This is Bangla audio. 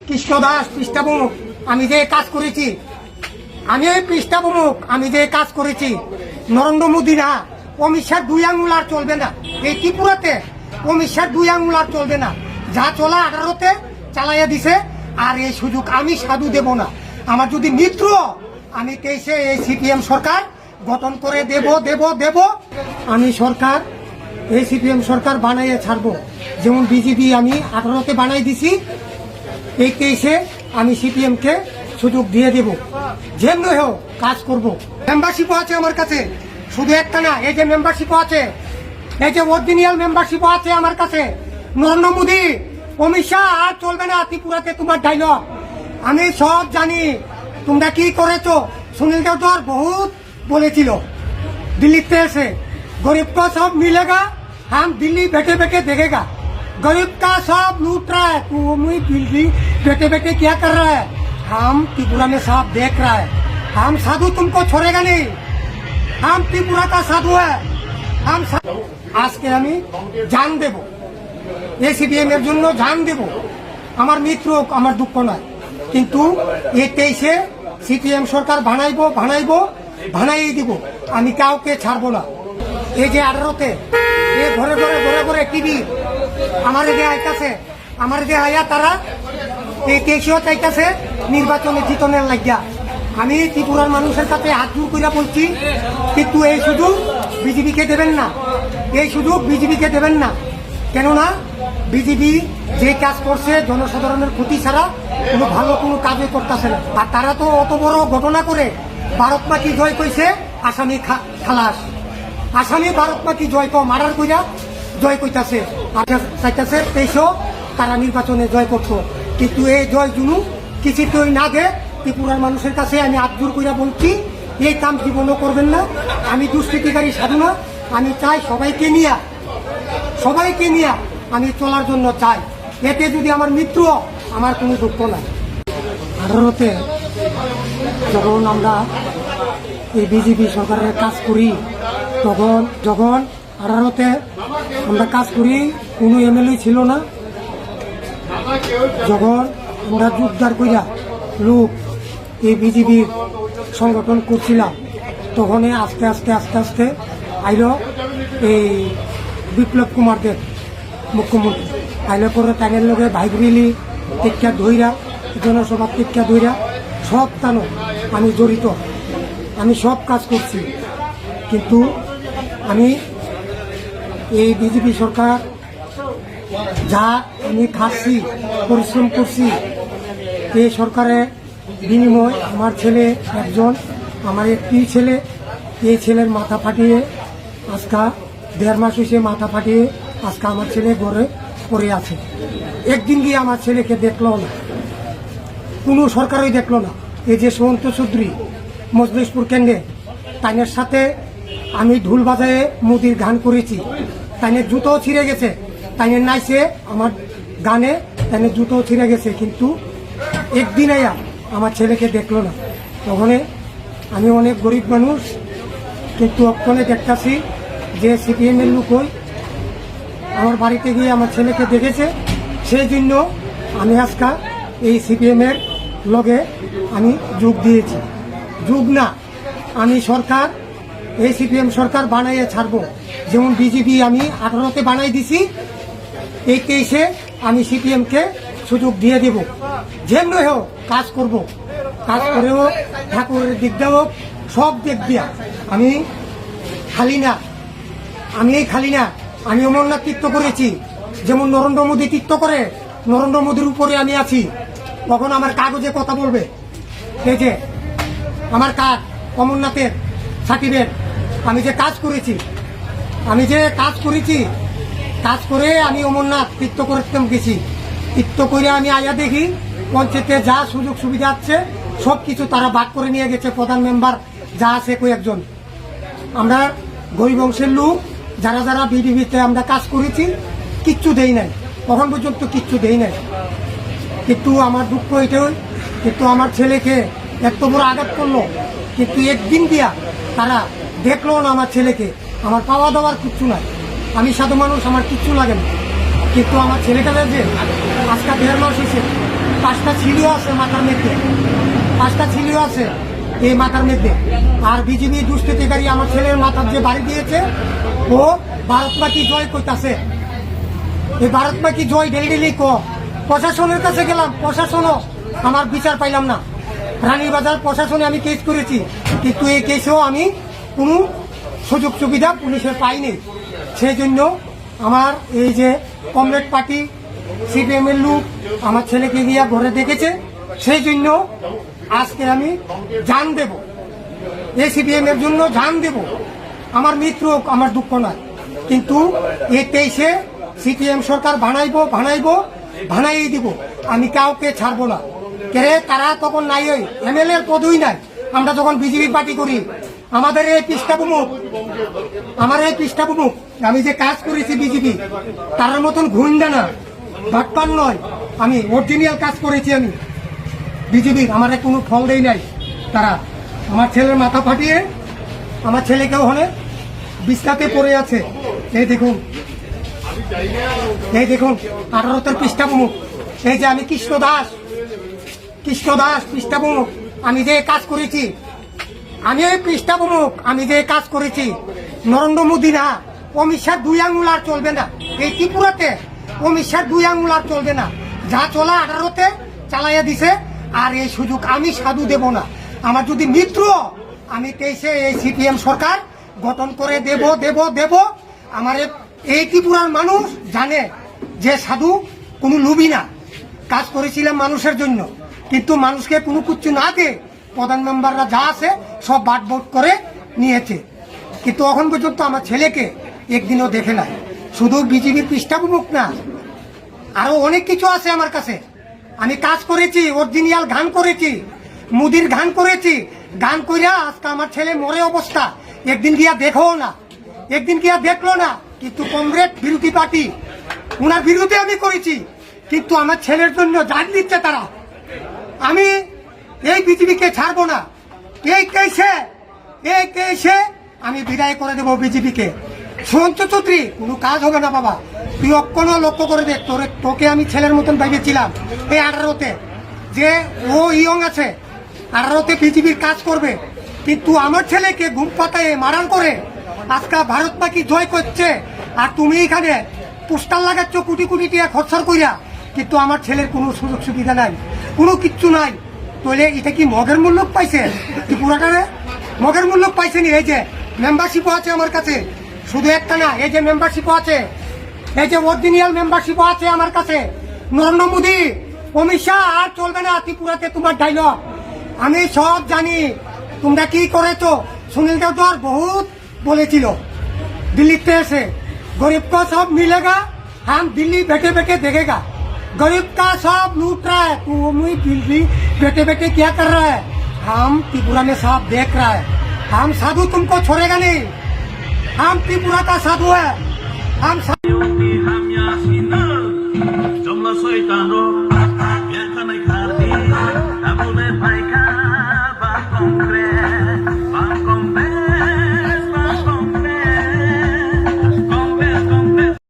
কৃষ্ণ দাস পৃষ্ঠা প্রমুখ আমি যে কাজ করেছি, আমি এই পৃষ্ঠা প্রমুখ আমি যে কাজ করেছি, নরেন্দ্র মোদী না, অমিত শাহ 2 আঙুল আর চলবে না এই ত্রিপুরাতে। অমিত শাহ 2 আঙুল আর চলবে না, যা চলা 18তে চালাইয়া দিছে। আর এই সুযোগ আমি সাধু দেব না। আমার যদি মিত্র, আমি 23-এ এই সিপিএম সরকার গঠন করে দেব। আমি সরকার এই সিপিএম সরকার বানাইয়ে ছাড়বো। যেমন বিজেপি আমি 18তে বানাই দিছি, এই 23-এ আমি সিপিএম কে সুযোগ দিয়ে দেব। যেমনি হোক কাজ করব। মেম্বারশিপও আছে আমার কাছে, শুধু একটা না, এই যে মেম্বারশিপও আছে, এই যে অরিজিনাল মেম্বারশিপও আছে আমার কাছে। নরেন্দ্র মোদী, অমিত শাহ আর চলবে না ত্রিপুরাতে, তোমার ডায়লগ আমি সব জানি। তোমরা কি করেছো? সুনীল দেওধর বহুত বলেছিল দিল্লিতে এসে, गरीब को सब मिलेगा, हम दिल्ली बैठे बैठे देखेगा। गरीब का सब लूट रहा है, तुम दिल्ली बैठे बैठे क्या कर रहा है? हम त्रिपुरा में सब देख रहा है। हम साधु तुमको छोड़ेगा नहीं, हम त्रिपुरा का साधु है। हम आज के আমি জান দেব, এসিপিএম এর জন্য জান দেব। আমার মিত্র, আমার দুঃখ নয়, কিন্তু এই 23-এ সিপিএম সরকার বানাইয়ে দিব। আমি কাউকে ছাড়বো না। এই যে 18তে ঘরে টিভি আমার যে আইতাছে, আমার যে আয়া তারা এই 23-এও চাইতাছে নির্বাচনে জিতনের লাগিয়া। আমি ত্রিপুরার মানুষের কাছে হাত জোর কইরা বলছি, কিন্তু এই সুযোগ বিজেপিকে দেবেন না, এই সুযোগ বিজেপিকে দেবেন না। কেননা বিজেপি যে কাজ করছে জনসাধারণের ক্ষতি ছাড়া কোনো ভালো কোনো কাজই করতেছে না। আর তারা তো অত বড় ঘটনা করে ভারত মাটি জয় কইছে, আসামি খালাস। আসামি ভারত মাটি জয় মারার কইরা জয় কইতাছে, চাইতাছে 23-এও তারা নির্বাচনে জয় করতো। কিন্তু এই জয় জুনু কিছুতেই না দে। ত্রিপুরার মানুষের কাছে আমি হাত জোর কইরা বলছি, এই কাম জীবনও করবেন না। আমি দুষ্কৃতিকারী সাধু না। আমি চাই সবাইকে নিয়ে আমি চলার জন্য চাই। এতে যদি আমার মৃত্যু, আমার কোনো দুঃখ নাই। 18তে যখন আমরা এই বিজেপি সরকারের কাজ করি, তখন যখন 18তে আমরা কাজ করি, কোনো এমএলএ ছিল না। যখন আমরা জোরদার কইরা লোক এই বিজেপির সংগঠন করছিলাম, তখন আস্তে আস্তে আইল এই বিপ্লব কুমার দেব মুখ্যমন্ত্রী। আইলে পরে তাইনের লগে ভাইগুলি টিকা ধইরা, জনসভা টিকা ধইরা সব টানো আমি জড়িত। আমি সব কাজ করছি, কিন্তু আমি এই বিজেপি সরকার যা আমি খাচ্ছি, পরিশ্রম করছি, এই সরকারের বিনিময় আমার ছেলে একজন, আমার একটি ছেলে, এই ছেলের মাথা ফাটিয়ে আজকা 1.5 মাস হয়েছে মাথা ফাটিয়ে আজকে আমার ছেলে ঘরে পড়ে আছে। একদিন গিয়ে আমার ছেলেকে দেখলো না, কোনো সরকারই দেখলো না। এই যে সন্ত চৌধুরী মজলিশপুর কেন্দ্রে, তাইনের সাথে আমি ঢোল বাজায়ে মোদির গান করেছি, তাইনের জুতোও ছিঁড়ে গেছে। তাইনের নাইছে আমার গানে, তাইনের জুতোও ছিঁড়ে গেছে, কিন্তু একদিন আয়া আমার ছেলেকে দেখলো না। তখন আমি অনেক গরিব মানুষ, কিন্তু অক্ষণে দেখতেছি যে সিপিএমের লোক আমার বাড়িতে গিয়ে আমার ছেলেকে দেখেছে। সেই জন্য আমি আজকা এই সিপিএমের লগে আমি যোগ দিয়েছি। যোগ না, আমি সরকার এই সিপিএম সরকার বানাইয়ে ছাড়বো। যেমন বিজেপি আমি 18তে বানাই দিছি, এই 23-এ আমি সিপিএমকে সুযোগ দিয়ে দেব। যেমনি হোক কাজ করব, কাজ করেও ঠাকুরের দিক দেও সব দিক দিয়া আমি খালি না। আমি অমরনাথ তীর্থ করেছি, যেমন নরেন্দ্র মোদী তীর্থ করে। নরেন্দ্র মোদীর উপরে আমি আছি। তখন আমার কাগজে কথা বলবে, এই যে আমার কাজ অমরনাথের সার্টিফিকেট, আমি যে কাজ করেছি, কাজ করে আমি অমরনাথ তীর্থ করতে গেছি। তীর্থ করে আমি আয়া দেখি পঞ্চায়েতে যা সুযোগ সুবিধা আছে সব কিছু তারা ভাগ করে নিয়ে গেছে। প্রধান মেম্বার যা আছে কয়েকজন, আমরা গরিব অংশের লোক যারা বিডিবিতে আমরা কাজ করেছি, কিচ্ছু দেই নাই, তখন পর্যন্ত কিচ্ছু দেই নাই। কিন্তু আমার দুঃখ এটাই, কিন্তু আমার ছেলেকে এত বড় আঘাত করলো, কিন্তু একদিন দিয়া তারা দেখলো না আমার ছেলেকে। আমার পাওয়া দাওয়ার কিচ্ছু নাই, আমি সাধু মানুষ, আমার কিচ্ছু লাগে না, কিন্তু আমার ছেলেটা যে আজকে 1.5 মাস হয়েছে 5টা ছিলিও আছে মাথার মধ্যে, 5টা ছিলিও আছে এই মাথার মধ্যে। আর বিজেপি দুষ্কৃতিকারী আমার ছেলের মাথার যে বাড়ি দিয়েছে, ও ভারত মাটি জয় করতেছে। এই ভারত মাটি জয় ডেলি প্রশাসনের কাছে গেলাম, প্রশাসনও আমার বিচার পাইলাম না। রানীবাজার প্রশাসনে আমি কেস করেছি, কিন্তু এই কেসেও আমি কোনো সুযোগ সুবিধা পুলিশের পাইনি। সেই জন্য আমার এই যে কমরেড পার্টি সিপিএম এর লোক আমার ছেলেকে গিয়ে ঘরে দেখেছে, সেই জন্য আজকে আমি জান দেব, এই সিপিএম এর জন্য জান দেব। আমার মৃত্যু আমার দুঃখ নয়, কিন্তু এই 23-এ সিপিএম সরকার বানাই দিব। আমি কাউকে ছাড়বো না। কে তারা তখন নাই, ওই এমএলএ এর পদই নাই। আমরা যখন বিজেপি পার্টি করি, আমাদের এই পৃষ্ঠাভূমুখ আমি যে কাজ করেছি বিজেপি, তার মতন ঘুন্ডা না, বাটপান নয়। আমি অরিজিনাল কাজ করেছি। আমি বিজেপির আমার কোনো ফল দেই নাই। তারা আমার ছেলের মাথা ফাটিয়ে আমার ছেলেকে ওখানে বিছনাতে পড়ে আছে। এই দেখুন 18 পৃষ্ঠাভূমুখ। এই যে আমি কৃষ্ণ দাস পৃষ্ঠাভূমুখ, আমি যে কাজ করেছি, আমি এই পৃষ্ঠাভূমুখ, আমি যে কাজ করেছি। নরেন্দ্র মোদী না, অমিত শাহ 2 আঙুল আর চলবে না। এই ত্রিপুরাতে অমিত শাহ 2 আঙুল আর চলবে না। যা চলা 18-তে চালাইয়া দিছে। আর এই সুযোগ আমি সাধু দেব না। আমার যদি মিত্র, আমি 23-এ এই সিপিএম সরকার গঠন করে দেব। আমার এই ত্রিপুরার মানুষ জানে যে সাধু কোনো লুবি না। কাজ করেছিলাম মানুষের জন্য, কিন্তু মানুষকে কোনো কিছু না দিয়ে প্রধান মেম্বাররা যা আছে সব বাটবট করে নিয়েছে। কিন্তু এখন পর্যন্ত আমার ছেলেকে একদিনও দেখে নাই। শুধু বিজেপির পৃষ্ঠাভূমুখ না, আরো অনেক কিছু আছে আমার কাছে। আমি কাজ করেছি, অরিজিনাল গান করেছি, মুদির গান করেছি। গান কইরা আজকে আমার ছেলে মরে অবস্থা। একদিন গিয়া দেখলো না। কিন্তু কংগ্রেস বিরোধী পার্টি, ওনার বিরুদ্ধে আমি করেছি, কিন্তু আমার ছেলের জন্য জান দিচ্ছে তারা। আমি এই বিজেপিকে ছাড়বো না। এই কেসে আমি বিদায় করে দেবো বিজেপিকে। সঞ্চ চৌধুরী, কোনো কাজ হবে না বাবা। তুই অক্ষণ লক্ষ্য করে দেখ, তোকে আমি ছেলের মতন ভেবেছিলাম এই 18-তে, যে ও ইয়ং আছে, 18-তে বিজেপির কাজ করবে। কিন্তু আমার ছেলেকে ঘুম পাতায় মারান করে আজকে ভারত পাখি জয় করছে। আর তুমি এখানে পোস্টার লাগাচ্ছ কোটি টাকা খরচা কইরা, কিন্তু আমার ছেলের কোনো সুযোগ সুবিধা নাই, কোনো কিচ্ছু নাই। তাহলে এটা কি মগের মূল্য পাইছে? ত্রিপুরাটারে মগের মূল্য পাইছে নি? এই যে মেম্বারশিপও আছে আমার কাছে, শুধু একটা না, এই যে মেম্বারশিপও আছে, এই যে অরিজিনাল মেম্বারশিপও আছে আমার কাছে। নরেন্দ্র মোদী, অমিত শাহ আর চলবে না ত্রিপুরাতে। তোমার ডায়লগ আমি সব জানি, তোমরা কি করেছো। সুনীল দেব তো আর বহুত বলেছিল দিল্লিতে এসে, गरीब को सब मिलेगा, हम दिल्ली बैठे देखेगा। गरीब का सब लूट रहा है, तू दिल्ली बैठे क्या कर रहा है? हम त्रिपुरा में सब देख रहा है। हम साधु तुमको छोड़ेगा नहीं, हम त्रिपुरा का साधु है। हम